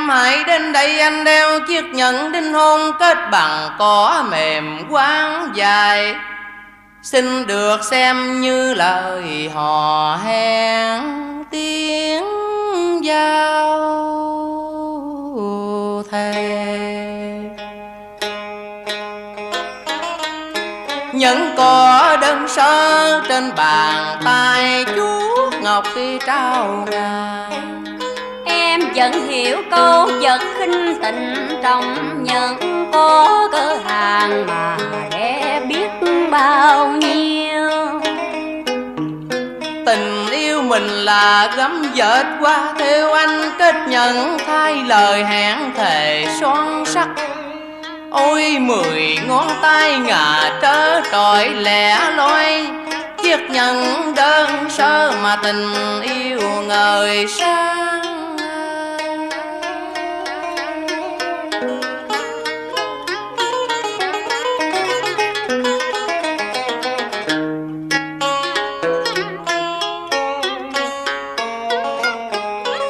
Hãy đến đây anh đeo chiếc nhẫn đính hôn kết bằng cỏ mềm quán dài, xin được xem như lời hò hẹn tiếng giao thề. Nhẫn có đơn sơ trên bàn tay chuốt ngọc khi trao ngàn. Em vẫn hiểu câu vật khinh tình trong nhẫn có cơ hàng mà để biết bao nhiêu. Tình yêu mình là gấm dệt qua theo anh, kết nhận thay lời hẹn thề son sắc. Ôi 10 ngón tay ngà trớ trọi lẻ loi, chiếc nhẫn đơn sơ mà tình yêu ngời sáng.